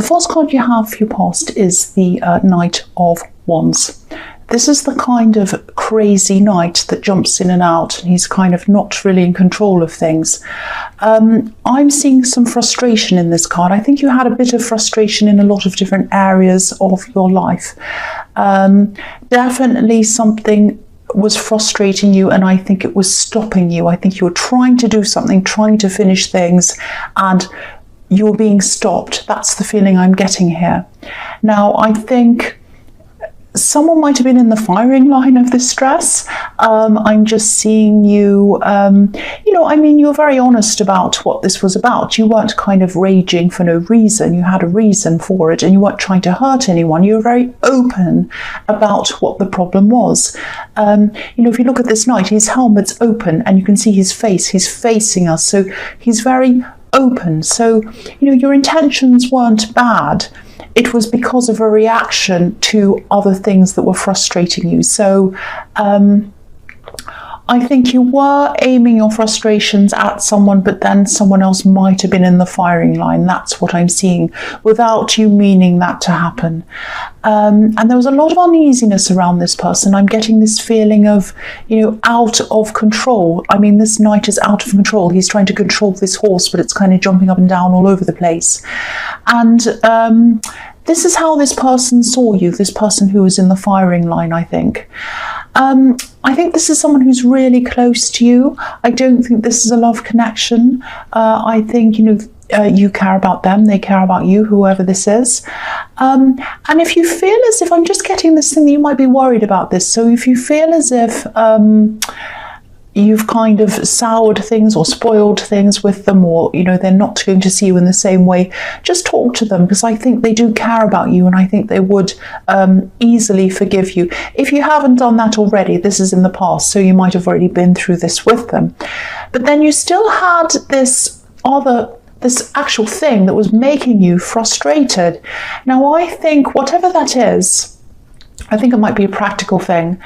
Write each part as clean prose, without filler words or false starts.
the first card you have for your past is the Knight of Wands. This is the kind of crazy knight that jumps in and out, and he's kind of not really in control of things. I'm seeing some frustration in this card. I think you had a bit of frustration in a lot of different areas of your life. Definitely something was frustrating you, and I think it was stopping you. I think you were trying to do something, trying to finish things, and you're being stopped. That's the feeling I'm getting here. Now, I think someone might have been in the firing line of this stress. I'm just seeing you, you're very honest about what this was about. You weren't kind of raging for no reason. You had a reason for it, and you weren't trying to hurt anyone. You were very open about what the problem was. If you look at this knight, his helmet's open, and you can see his face. He's facing us, so he's very open. So, your intentions weren't bad. It was because of a reaction to other things that were frustrating you. So I think you were aiming your frustrations at someone, but then someone else might have been in the firing line. That's what I'm seeing, without you meaning that to happen. And there was a lot of uneasiness around this person. I'm getting this feeling of, out of control. I mean, this knight is out of control. He's trying to control this horse, but it's kind of jumping up and down all over the place. And this is how this person saw you, this person who was in the firing line, I think. I think this is someone who's really close to you. I don't think this is a love connection. I think, you care about them, they care about you, whoever this is. And if you feel as if, I'm just getting this thing that you might be worried about this. So if you feel as if you've kind of soured things or spoiled things with them, or they're not going to see you in the same way, just talk to them, because I think they do care about you, and I think they would easily forgive you. If you haven't done that already, this is in the past, so you might have already been through this with them. But then you still had this actual thing that was making you frustrated. Now, I think whatever that is, I think it might be a practical thing.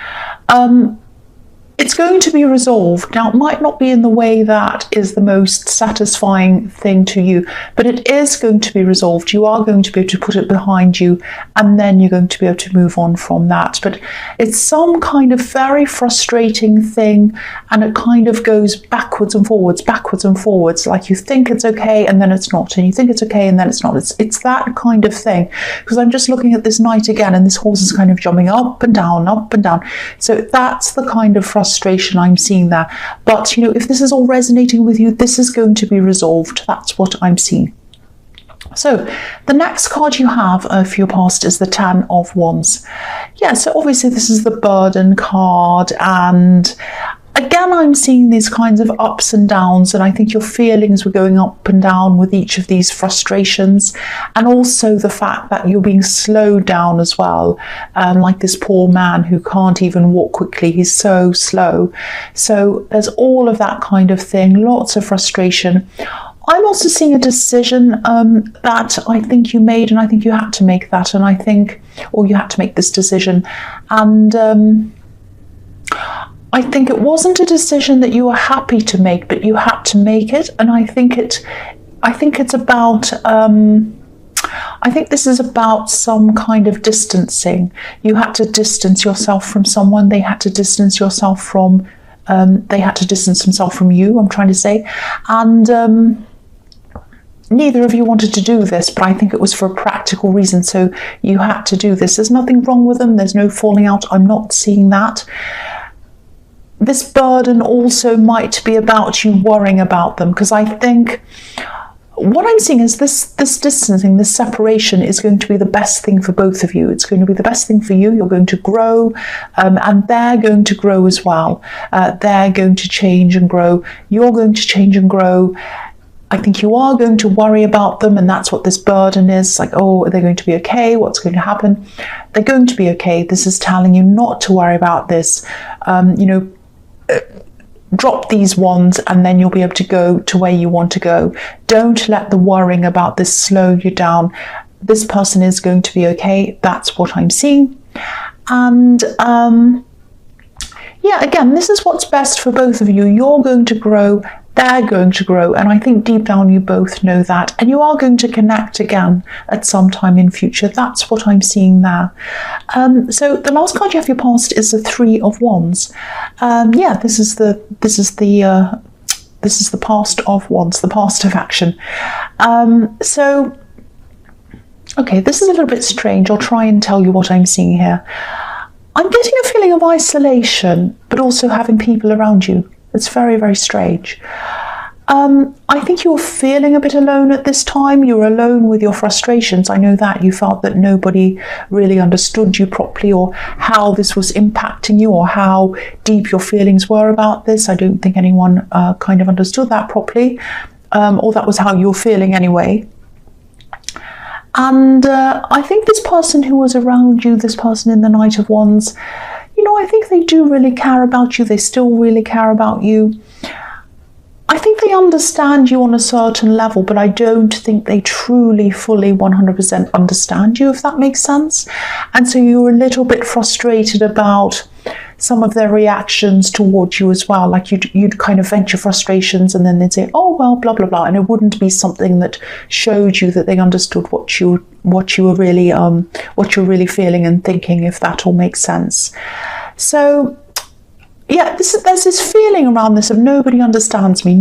It's going to be resolved. Now, it might not be in the way that is the most satisfying thing to you, but it is going to be resolved. You are going to be able to put it behind you, and then you're going to be able to move on from that. But it's some kind of very frustrating thing, and it kind of goes backwards and forwards, like you think it's okay and then it's not, and you think it's okay and then it's not. It's that kind of thing, because I'm just looking at this knight again, and this horse is kind of jumping up and down. So that's the kind of frustration I'm seeing there. But if this is all resonating with you, this is going to be resolved. That's what I'm seeing. So the next card you have for your past is the Ten of Wands. Yeah, so obviously this is the burden card, and again, I'm seeing these kinds of ups and downs, and I think your feelings were going up and down with each of these frustrations, and also the fact that you're being slowed down as well, like this poor man who can't even walk quickly. He's so slow. So there's all of that kind of thing, lots of frustration. I'm also seeing a decision that I think you made, and I think you had to make that, and you had to make this decision. And I think it wasn't a decision that you were happy to make, but you had to make it. And I think it's about, I think this is about some kind of distancing. You had to distance yourself from someone. They had to distance yourself from, they had to distance themselves from you, I'm trying to say. And neither of you wanted to do this, but I think it was for a practical reason. So you had to do this. There's nothing wrong with them. There's no falling out. I'm not seeing that. This burden also might be about you worrying about them, because I think what I'm seeing is this distancing, this separation is going to be the best thing for both of you. It's going to be the best thing for you. You're going to grow, and they're going to grow as well. They're going to change and grow. You're going to change and grow. I think you are going to worry about them, and that's what this burden is. Like, oh, are they going to be okay? What's going to happen? They're going to be okay. This is telling you not to worry about this. Drop these wands, and then you'll be able to go to where you want to go. Don't let the worrying about this slow you down. This person is going to be okay. That's what I'm seeing. And yeah, again, this is what's best for both of you. You're going to grow, they're going to grow. And I think deep down you both know that. And you are going to connect again at some time in future. That's what I'm seeing there. So the last card you have your past is the Three of Wands. This is the past of Wands, the past of action. Okay, this is a little bit strange. I'll try and tell you what I'm seeing here. I'm getting a feeling of isolation, but also having people around you. It's very, very strange. I think you're feeling a bit alone at this time. You're alone with your frustrations. I know that you felt that nobody really understood you properly, or how this was impacting you, or how deep your feelings were about this. I don't think anyone kind of understood that properly, or that was how you're feeling anyway. And I think this person who was around you, this person in the Knight of Wands, I think they do really care about you. They still really care about you. I think they understand you on a certain level, but I don't think they truly, fully, 100% understand you, if that makes sense. And so you're a little bit frustrated about some of their reactions towards you as well. Like you'd kind of vent your frustrations, and then they'd say, oh, well, blah, blah, blah. And it wouldn't be something that showed you that they understood what you were really feeling and thinking, if that all makes sense. So yeah, there's this feeling around this of nobody understands me.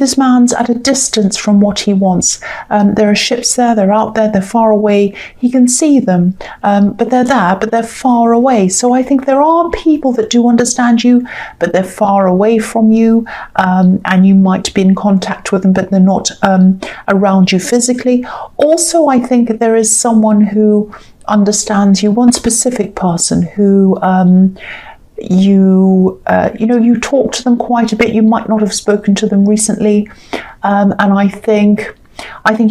This man's at a distance from what he wants. There are ships there, they're out there, they're far away. He can see them, but they're there, but they're far away. So I think there are people that do understand you, but they're far away from you, and you might be in contact with them, but they're not around you physically. Also, I think there is someone who understands you, one specific person who you talk to them quite a bit. You might not have spoken to them recently, and I think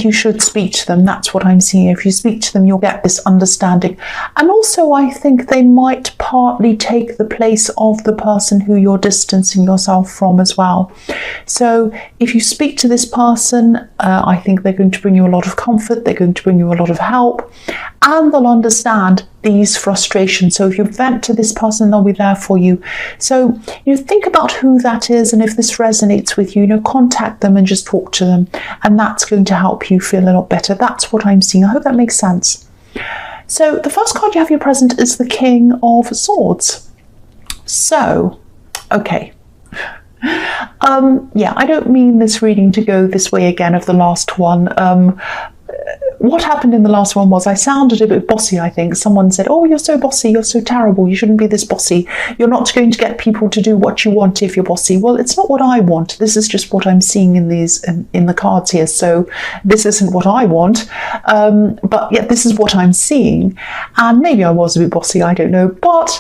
you should speak to them. That's what I'm seeing. If you speak to them, you'll get this understanding. And also, I think they might partly take the place of the person who you're distancing yourself from as well. So if you speak to this person, I think they're going to bring you a lot of comfort. They're going to bring you a lot of help, and they'll understand these frustrations. So if you vent to this person, they'll be there for you. So think about who that is, and if this resonates with you, contact them and just talk to them, and that's going to help you feel a lot better. That's what I'm seeing. I hope that makes sense. So the first card you have your present is the King of Swords. So, okay. I don't mean this reading to go this way again of the last one. What happened in the last one was I sounded a bit bossy, I think. Someone said, oh, you're so bossy, you're so terrible, you shouldn't be this bossy. You're not going to get people to do what you want if you're bossy. Well, it's not what I want. This is just what I'm seeing in the cards here. So this isn't what I want. But yeah, this is what I'm seeing. And maybe I was a bit bossy, I don't know. But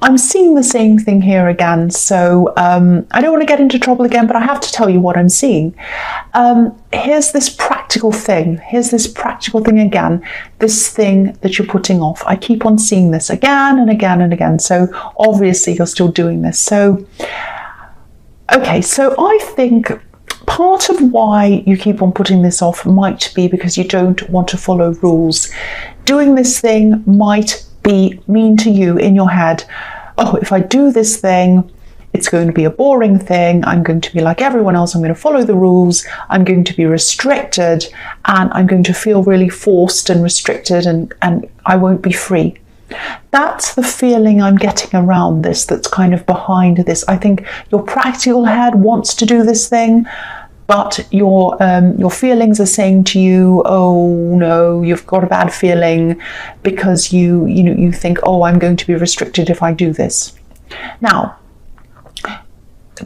I'm seeing the same thing here again, so I don't want to get into trouble again, but I have to tell you what I'm seeing. Here's this practical thing. Here's this practical thing again, this thing that you're putting off. I keep on seeing this again and again and again, so obviously you're still doing this. So, okay, so I think part of why you keep on putting this off might be because you don't want to follow rules. Doing this thing might be mean to you in your head. Oh, if I do this thing, it's going to be a boring thing. I'm going to be like everyone else. I'm going to follow the rules. I'm going to be restricted, and I'm going to feel really forced and restricted, and I won't be free. That's the feeling I'm getting around this, that's kind of behind this. I think your practical head wants to do this thing, but your feelings are saying to you, oh no, you've got a bad feeling because you think, oh, I'm going to be restricted if I do this. Now,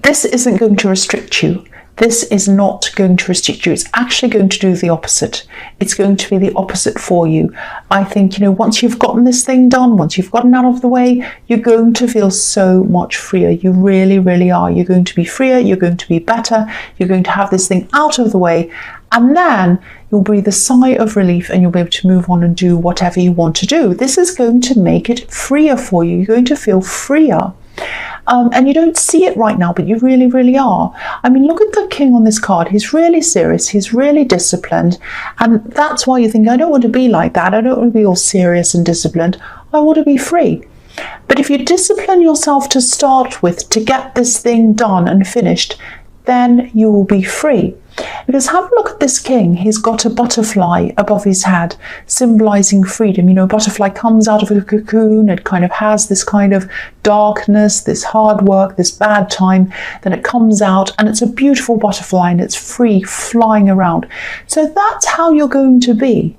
this isn't going to restrict you. This is not going to restrict you. It's actually going to do the opposite. It's going to be the opposite for you. I think, once you've gotten this thing done, once you've gotten out of the way, you're going to feel so much freer. You really, really are. You're going to be freer. You're going to be better. You're going to have this thing out of the way. And then you'll breathe a sigh of relief, and you'll be able to move on and do whatever you want to do. This is going to make it freer for you. You're going to feel freer. And you don't see it right now, but you really, really are. I mean, look at the King on this card. He's really serious. He's really disciplined. And that's why you think, I don't want to be like that. I don't want to be all serious and disciplined. I want to be free. But if you discipline yourself to start with, to get this thing done and finished, then you will be free. Because have a look at this king. He's got a butterfly above his head, symbolizing freedom. You know, a butterfly comes out of a cocoon. It kind of has this kind of darkness, this hard work, this bad time. Then it comes out and it's a beautiful butterfly and it's free, flying around. So that's how you're going to be.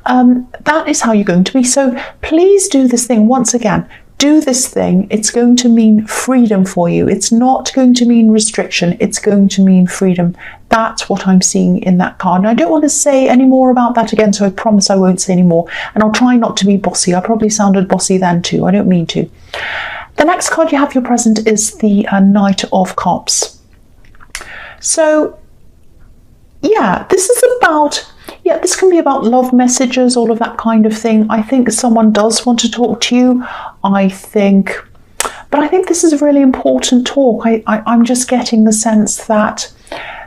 That is how you're going to be. So please do this thing once again. Do this thing. It's going to mean freedom for you. It's not going to mean restriction. It's going to mean freedom. That's what I'm seeing in that card. And I don't want to say any more about that again, so I promise I won't say any more. And I'll try not to be bossy. I probably sounded bossy then too. I don't mean to. The next card you have your present is the Knight of Cups. So, yeah, this is about... Yeah, this can be about love messages, all of that kind of thing. I think someone does want to talk to you. But I think this is a really important talk. I'm just getting the sense that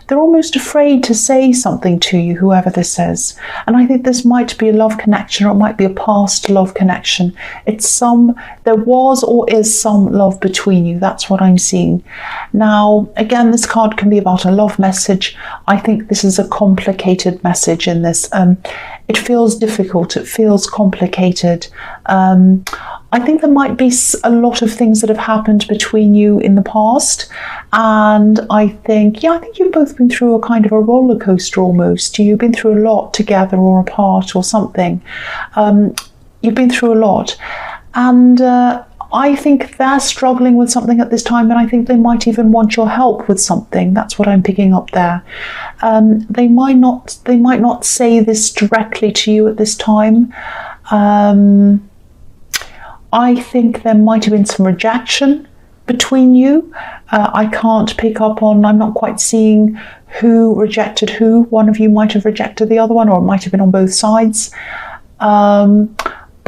they're almost afraid to say something to you, whoever this is. And I think this might be a love connection, or it might be a past love connection. There was or is some love between you. That's what I'm seeing. Now, again, this card can be about a love message. I think this is a complicated message in this. It feels difficult. It feels complicated. I think there might be a lot of things that have happened between you in the past. And I think you've both been through a kind of a roller coaster almost. You've been through a lot together or apart or something. You've been through a lot. And I think they're struggling with something at this time, and I think they might even want your help with something. That's what I'm picking up there. They might not say this directly to you at this time. I think there might have been some rejection between you. I can't pick up on, I'm not quite seeing who rejected who. One of you might have rejected the other one, or it might have been on both sides.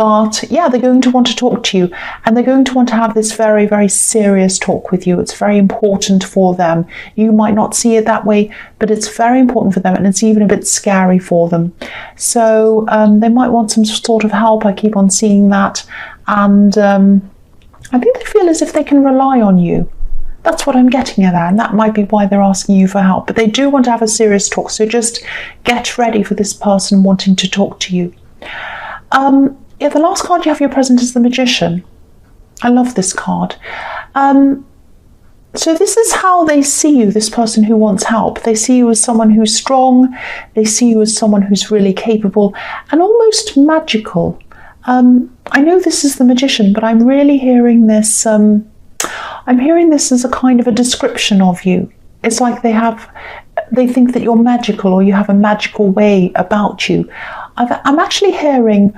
But yeah, they're going to want to talk to you, and they're going to want to have this very, very serious talk with you. It's very important for them. You might not see it that way, but it's very important for them, and it's even a bit scary for them. So they might want some sort of help. I keep on seeing that. And I think they feel as if they can rely on you. That's what I'm getting at there, and that might be why they're asking you for help. But they do want to have a serious talk, so just get ready for this person wanting to talk to you. Yeah, the last card you have your present is the Magician. I love this card. So this is how they see you, this person who wants help. They see you as someone who's strong. They see you as someone who's really capable and almost magical. I know this is the Magician, but I'm really hearing this. I'm hearing this as a kind of a description of you. It's like they think that you're magical, or you have a magical way about you. I'm actually hearing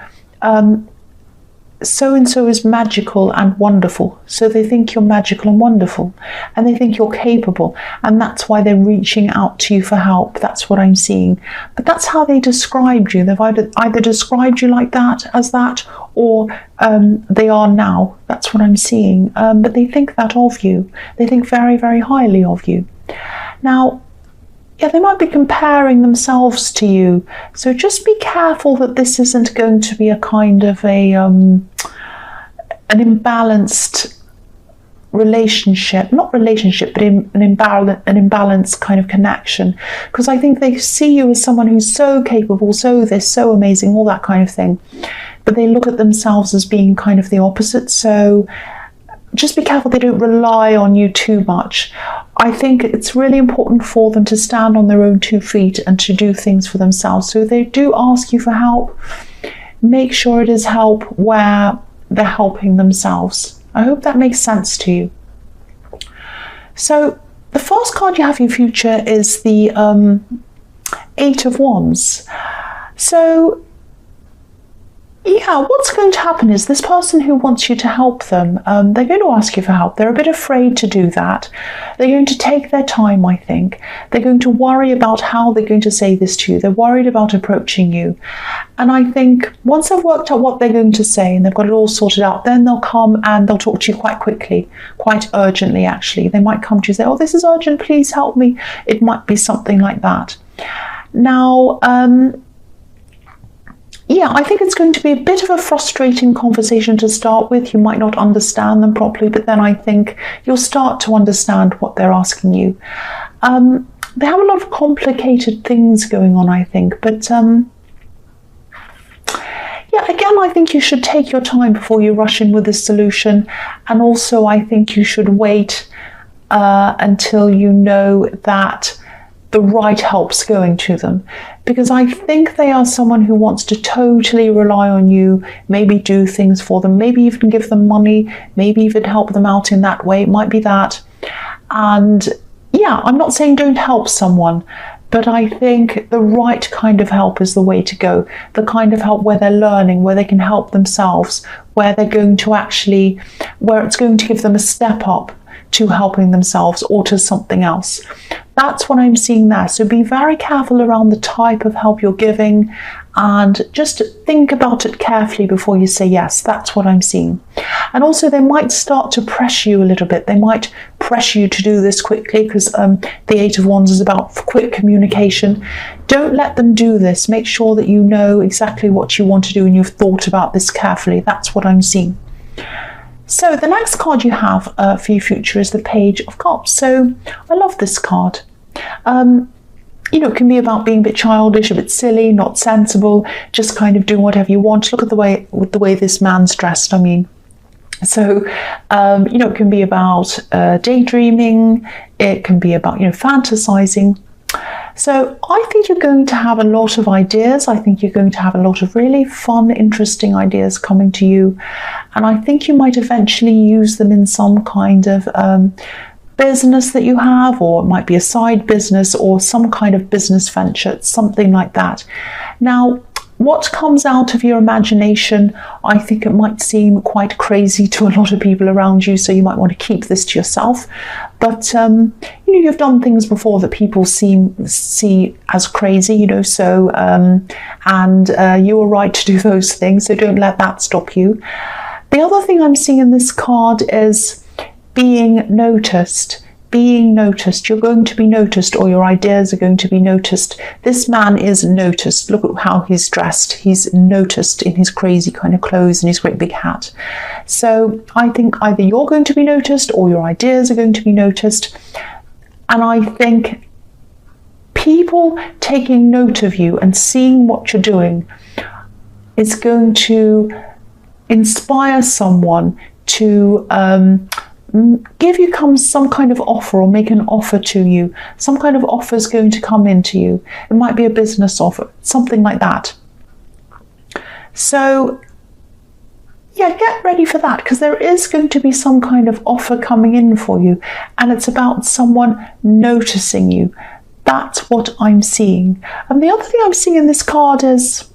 so-and-so is magical and wonderful. So they think you're magical and wonderful, and they think you're capable, and that's why they're reaching out to you for help. That's what I'm seeing. But that's how they described you. They've either described you like that, as that, or they are now. That's what I'm seeing. But they think that of you. They think very, very highly of you. Now, yeah, they might be comparing themselves to you. So just be careful that this isn't going to be a kind of an imbalanced relationship, not relationship, but an imbalanced kind of connection. Because I think they see you as someone who's so capable, so this, so amazing, all that kind of thing. But they look at themselves as being kind of the opposite. So just be careful they don't rely on you too much. I think it's really important for them to stand on their own 2 feet and to do things for themselves. So if they do ask you for help, make sure it is help where they're helping themselves. I hope that makes sense to you. So the first card you have in your future is the 8 of Wands. So yeah, what's going to happen is this person who wants you to help them, they're going to ask you for help. They're a bit afraid to do that. They're going to take their time, I think. They're going to worry about how they're going to say this to you. They're worried about approaching you. And I think once they've worked out what they're going to say and they've got it all sorted out, then they'll come and they'll talk to you quite quickly, quite urgently, actually. They might come to you and say, oh, this is urgent, please help me. It might be something like that. Now, yeah, I think it's going to be a bit of a frustrating conversation to start with. You might not understand them properly, but then I think you'll start to understand what they're asking you. They have a lot of complicated things going on, I think, but yeah, again, I think you should take your time before you rush in with this solution. And also, I think you should wait until you know that the right help's going to them. Because I think they are someone who wants to totally rely on you, maybe do things for them, maybe even give them money, maybe even help them out in that way. It might be that. And yeah, I'm not saying don't help someone, but I think the right kind of help is the way to go. The kind of help where they're learning, where they can help themselves, where they're going to actually, where it's going to give them a step up to helping themselves or to something else. That's what I'm seeing there. So be very careful around the type of help you're giving and just think about it carefully before you say yes. That's what I'm seeing. And also they might start to pressure you a little bit. They might pressure you to do this quickly because the Eight of Wands is about quick communication. Don't let them do this. Make sure that you know exactly what you want to do and you've thought about this carefully. That's what I'm seeing. So the next card you have for your future is the Page of Cups. So I love this card. You know, it can be about being a bit childish, a bit silly, not sensible, just kind of doing whatever you want. Look at the way this man's dressed. I mean, so you know, it can be about daydreaming. It can be about, you know, fantasizing. So I think you're going to have a lot of ideas. I think you're going to have a lot of really fun, interesting ideas coming to you. And I think you might eventually use them in some kind of business that you have, or it might be a side business or some kind of business venture, something like that. Now, what comes out of your imagination, I think it might seem quite crazy to a lot of people around you, so you might want to keep this to yourself. But you know, you've done things before that people see as crazy, you know, so and you were right to do those things, so don't let that stop you. The other thing I'm seeing in this card is being noticed. Being noticed. You're going to be noticed, or your ideas are going to be noticed. This man is noticed. Look at how he's dressed. He's noticed in his crazy kind of clothes and his great big hat. So I think either you're going to be noticed or your ideas are going to be noticed. And I think people taking note of you and seeing what you're doing is going to inspire someone to give you some kind of offer, or make an offer to you. Some kind of offer is going to come into you. It might be a business offer, something like that. So yeah, get ready for that, because there is going to be some kind of offer coming in for you, and it's about someone noticing you. That's what I'm seeing. And the other thing I'm seeing in this card is,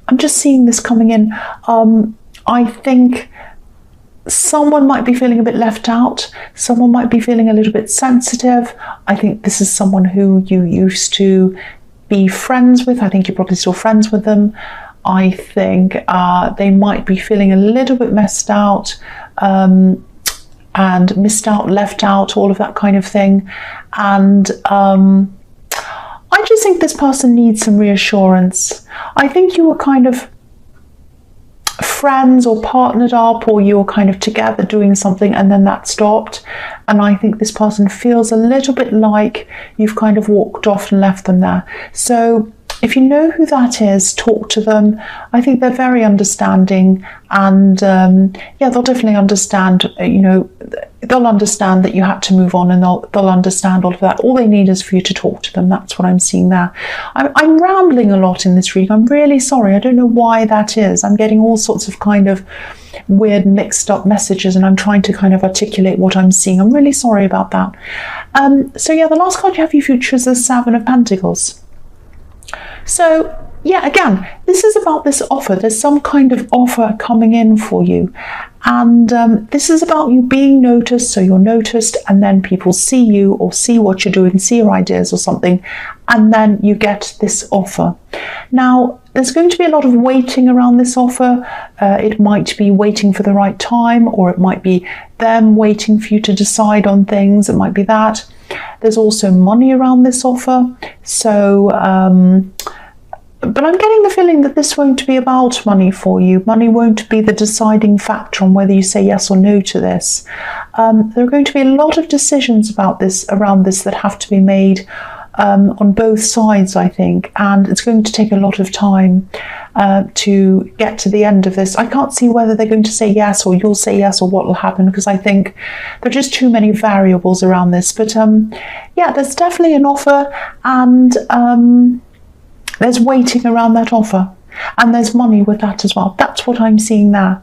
I'm just seeing this coming in. I think someone might be feeling a bit left out. Someone might be feeling a little bit sensitive. I think this is someone who you used to be friends with. I think you're probably still friends with them. I think they might be feeling a little bit messed out and missed out, left out, all of that kind of thing. And I just think this person needs some reassurance. I think you were kind of friends or partnered up, or you were kind of together doing something, and then that stopped. And I think this person feels a little bit like you've kind of walked off and left them there. So if you know who that is, talk to them. I think they're very understanding, and yeah, they'll definitely understand. You know, they'll understand that you had to move on, and they'll understand all of that. All they need is for you to talk to them. That's what I'm seeing there. I'm rambling a lot in this reading. I'm really sorry. I don't know why that is. I'm getting all sorts of kind of weird mixed up messages, and I'm trying to kind of articulate what I'm seeing. I'm really sorry about that. So yeah, the last card you have for your future is the Seven of Pentacles. So yeah, again, this is about this offer. There's some kind of offer coming in for you. And this is about you being noticed. So you're noticed, and then people see you or see what you're doing, see your ideas or something, and then you get this offer. Now, there's going to be a lot of waiting around this offer. It might be waiting for the right time, or it might be them waiting for you to decide on things. It might be that. There's also money around this offer. So But I'm getting the feeling that this won't be about money for you. Money won't be the deciding factor on whether you say yes or no to this. There are going to be a lot of decisions around this that have to be made on both sides, I think, and it's going to take a lot of time to get to the end of this. I can't see whether they're going to say yes or you'll say yes or what will happen, because I think there are just too many variables around this. But yeah, there's definitely an offer, and there's waiting around that offer, and there's money with that as well. That's what I'm seeing there.